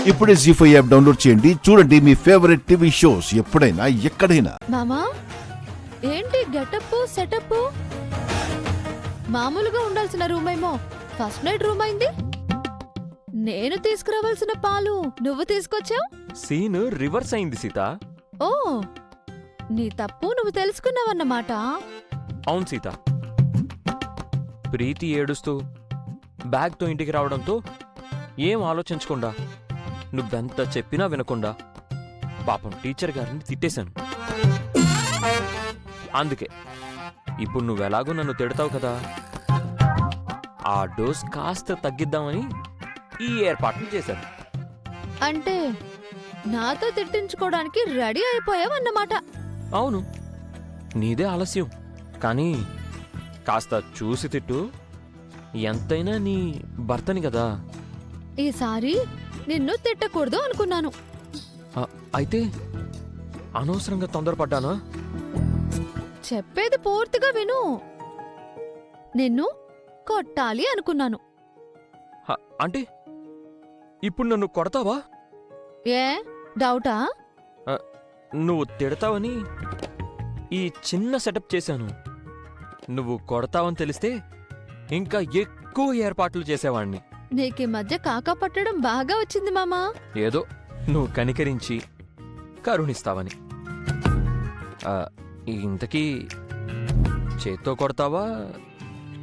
ఇప్పుడే జీ5 app download చేయండి. చూడండి మీ ఫేవరెట్ టీవీ షోస్ ఎప్పుడైనా ఎక్కడైనా. మామా ఏంటి గెటప్ సెటప్? మామూలుగా ఉండాల్సిన రూమ్ ఏమో ఫస్ట్ నైట్ రూమ్ అయింది. నేను తీసుకురావాల్సిన పాలు నువ్వు తీసుకొచ్చావు. సీన్ రివర్స్ అయింది సీత. ఓ, నీ తప్పు నువ్వు తెలుసుకున్నావన్నమాట. అవును సీత. ప్రీతి ఏడుస్తూ బ్యాగ్తో ఇంటికి రావడంతో ఏం ఆలోచించకుండా నువ్వెంత చెప్పినా వినకుండా పాపం టీచర్ గారిని తిట్టేశాను. అందుకే ఇప్పుడు నువ్వెలాగో నన్ను తిడతావు కదా, ఆ డోస్ కాస్త తగ్గిద్దామని ఈ ఏర్పాట్లు చేశాను. అంటే నాతో తిట్టించుకోవడానికి రెడీ అయిపోయావన్నమాట. అవును, నీదే ఆలస్యం. కానీ కాస్త చూసి తిట్టు, ఎంతైనా నీ భర్తని కదా. ఈసారి నిన్ను తిట్టకూడదు అనుకున్నాను. అయితే అనవసరంగా తొందరపడ్డానా? చెప్పేది పూర్తిగా విను. నిన్ను కొట్టాలి అనుకున్నాను. అంటే ఇప్పుడు నన్ను కొడతావా? ఏ డౌటా? నువ్వు తిడతావని ఈ చిన్న సెటప్ చేశాను. నువ్వు కొడతావని తెలిస్తే ఇంకా ఎక్కువ ఏర్పాట్లు చేసేవాణ్ణి. నీకీ మధ్య కాకా పట్టడం బాగా వచ్చింది మామా. ఏదో నువ్వు కనికరించి కరుణిస్తావని. ఇంతకీ చేత్తో కొడతావా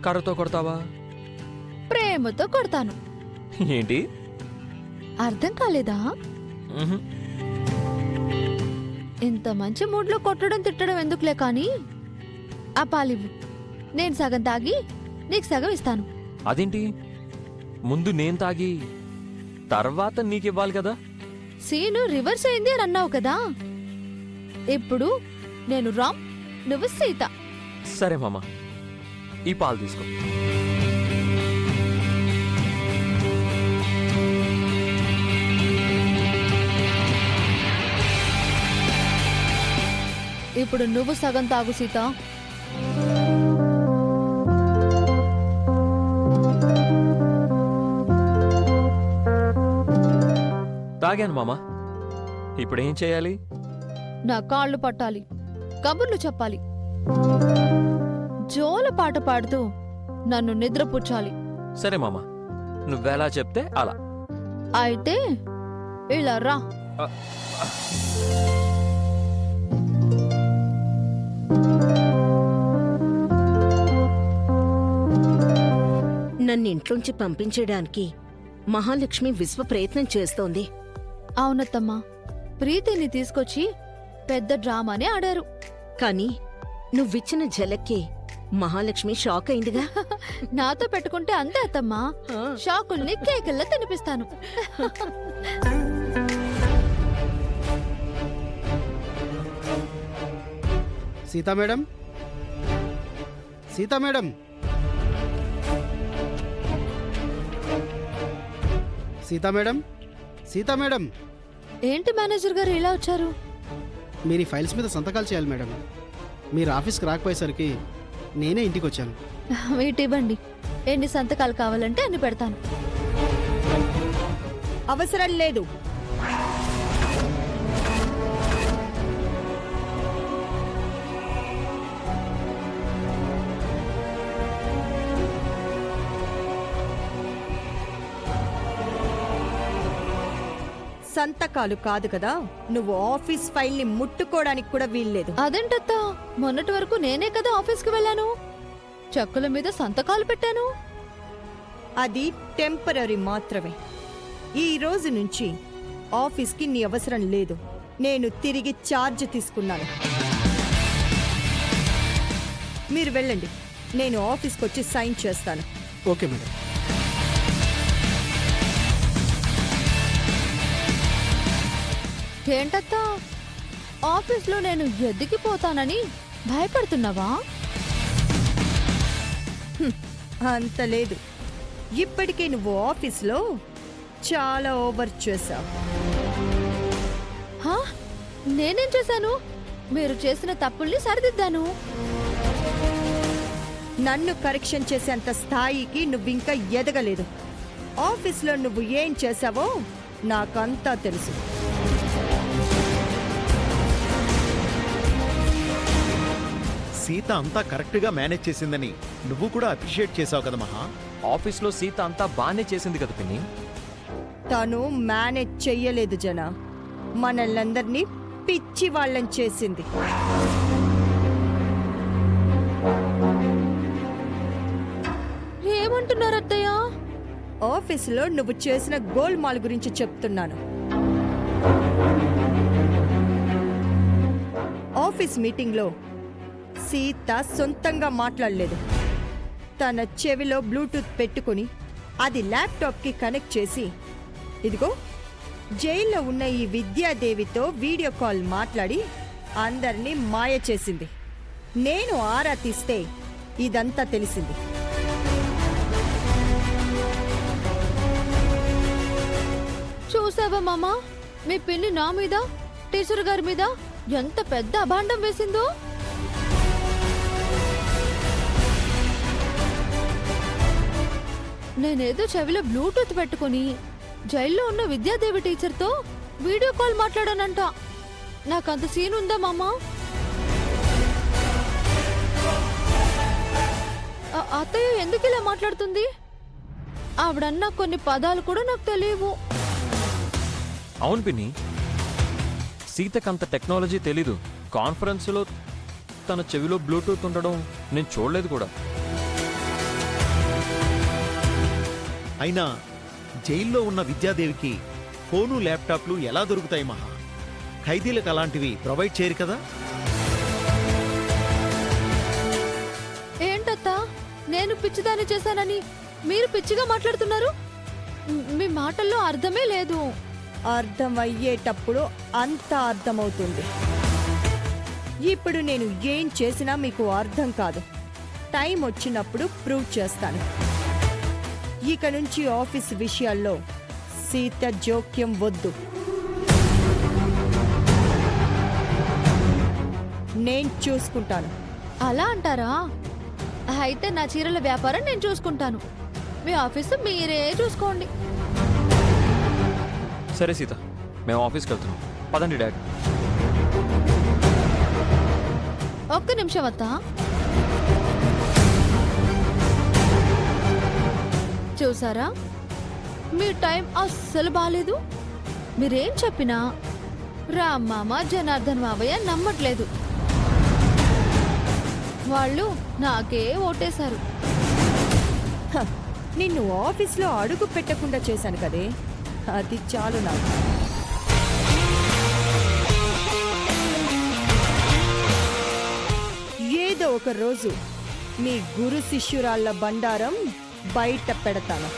కర్రతో కొడతావా? ప్రేమతో కొడతాను. ఏంటి అర్థం కాలేదా? ఉహుం. ఇంత మంచి మూడ్లో కొట్టడం తిట్టడం ఎందుకులే కాని ఆ పాలివ్వు. నేను సగం తాగి నీకు సగం ఇస్తాను. అదేంటి, ముందు నేను తాగి తర్వాత నీకివ్వాలి కదా? సీను రివర్స్ అయింది అని అన్నావు కదా. ఇప్పుడు నేను రామ్, నువ్వు సీత. సరే మామ, ఈ పాలు తీసుకో. ఇప్పుడు నువ్వు సగం తాగు సీత. తాగాను మామ. ఇప్పుడేం చేయాలి? నా కాళ్ళు పట్టాలి, కబుర్లు చెప్పాలి, జోల పాట పాడుతూ నన్ను నిద్రపుచ్చాలి. సరే మామ, నువ్వెలా చెప్తే అలా. అయితే ఇలా రా. నన్నింట్లోంచి పంపించేయడానికి మహాలక్ష్మి విశ్వ ప్రయత్నం చేస్తోంది. అవునత్తమ్మా, ప్రీతిని తీసుకొచ్చి పెద్ద డ్రామానే ఆడారు. కాని నువ్విచ్చిన ఝలక్కి మహాలక్ష్మి షాక్ అయిందిగా. నాతో పెట్టుకుంటే అంతే అత్తమ్మా, షాకుల్ని కేకల్లో తినిపిస్తాను. Sita madam, Sita madam, Sita madam, Sita madam. ఏంటి మేనేజర్ గారు ఇలా వచ్చారు? మీరు ఈ ఫైల్స్ మీద సంతకాలు చేయాలి మేడం. మీరు ఆఫీస్కి రాకపోయేసరికి నేనే ఇంటికి వచ్చాను. వీటివ్వండి, ఎన్ని సంతకాలు కావాలంటే అన్ని పెడతాను. అవసరం లేదు. సంతకాలు కాదు కదా, నువ్వు ఆఫీస్ ఫైల్ ని ముట్టుకోవడానికి కూడా వీల్లేదు. అదేంటత్తా, మొన్నటి వరకు నేనే కదా ఆఫీస్కి వెళ్ళాను, చెక్కుల మీద సంతకాలు పెట్టాను. అది టెంపరరీ మాత్రమే. ఈ రోజు నుంచి ఆఫీస్కి నీ అవసరం లేదు. నేను తిరిగి ఛార్జ్ తీసుకున్నాను. మీరు వెళ్ళండి, నేను ఆఫీస్కి వచ్చి సైన్ చేస్తాను. Okay madam. ఏంటత్తా, ఆఫీస్లో నేను ఎదిగిపోతానని భయపడుతున్నావా? అంత లేదు. ఇప్పటికే నువ్వు ఆఫీస్లో చాలా ఓవర్ చేశావు. హా? నేనేం చేశాను? మీరు చేసిన తప్పుల్ని సరిదిద్దాను. నన్ను కరెక్షన్ చేసేంత స్థాయికి నువ్వింకా ఎదగలేదు. ఆఫీస్లో నువ్వు ఏం చేశావో నాకంతా తెలుసు. సీత అంతా కరెక్ట్గా మేనేజ్ చేసిందని నువ్వు కూడా అప్రిషియేట్ చేసావు కదా మహా. ఆఫీస్లో సీత అంతా బాగానే చేసింది కదా పిన్ని. తను మేనేజ్ చెయ్యలేదు జన, మనల్నందరినీ పిచ్చి వాళ్ళని చేసింది. ఏమంటున్నారు అత్తయ్య? ఆఫీసులో నువ్వు చేసిన గోల్మాల్ గురించి చెప్తున్నాను. ఆఫీస్ మీటింగ్లో సీత సొంతంగా మాట్లాడలేదు. తన చెవిలో బ్లూటూత్ పెట్టుకుని అది ల్యాప్టాప్కి కనెక్ట్ చేసి, ఇదిగో జైల్లో ఉన్న ఈ విద్యాదేవితో వీడియో కాల్ మాట్లాడి అందరినీ మాయ చేసింది. నేను ఆరా తీస్తే ఇదంతా తెలిసింది. చూసావా మామా, మీ పిన్ని నా మీద, టీచర్ గారి మీద ఎంత పెద్ద అభాండం వేసిందో. నేనేదో చెవిలో బ్లూటూత్ పెట్టుకుని జైల్లో ఉన్న విద్యాదేవి టీచర్తో వీడియో కాల్ మాట్లాడానంట. నాకంత సీన్ ఉందా మామా? అత్తయ్య ఎందుకు ఇలా మాట్లాడుతుంది? ఆవిడన్న కొన్ని పదాలు కూడా నాకు తెలియవు. అవును పిన్ని, సీతకంత టెక్నాలజీ తెలీదు. కాన్ఫరెన్స్లో తన చెవిలో బ్లూటూత్ ఉండడం నేను చూడలేదు కూడా. అయినా జైల్లో ఉన్న విద్యాదేవికి ఫోను ల్యాప్టాప్లు ఎలా దొరుకుతాయి మహా? ఖైదీలకు అలాంటివి ప్రొవైడ్ చేయరు కదా. ఏంటత్తా, నేను పిచ్చిదాన్ని చేశానని మీరు పిచ్చిగా మాట్లాడుతున్నారు? మీ మాటల్లో అర్థమే లేదు. అర్థమయ్యేటప్పుడు అంతా అర్థమవుతుంది. ఇప్పుడు నేను ఏం చేసినా మీకు అర్థం కాదు. టైం వచ్చినప్పుడు ప్రూవ్ చేస్తాను. ఇక నుంచి ఆఫీస్ విషయాల్లో సీత జోక్యం వద్దు. నేను చూసుకుంటాను. అలా అంటారా? అయితే నా చీరల వ్యాపారం నేను చూసుకుంటాను. మీ ఆఫీసు మీరే చూసుకోండి. సరే సీత, మేము ఆఫీస్కి వెళ్తున్నాం. పదండి డాడ్. ఒక్క నిమిషం అత్తా. చూసారా, మీ టైం అస్సలు బాలేదు. మీరేం చెప్పినా రామ్ మామ, జనార్దన్ మావయ్య నమ్మట్లేదు. వాళ్ళు నాకే ఓటేశారు. హ, నిన్ను ఆఫీస్లో అడుగు పెట్టకుండా చేశాను కదే, అది చాలు నాకు. ఏదో ఒక రోజు మీ గురు శిష్యురాళ్ళ బండారం బయట పెడతాను.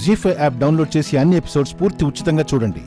జీ5 యాప్ డౌన్లోడ్ చేసి అన్ని ఎపిసోడ్స్ పూర్తి ఉచితంగా చూడండి.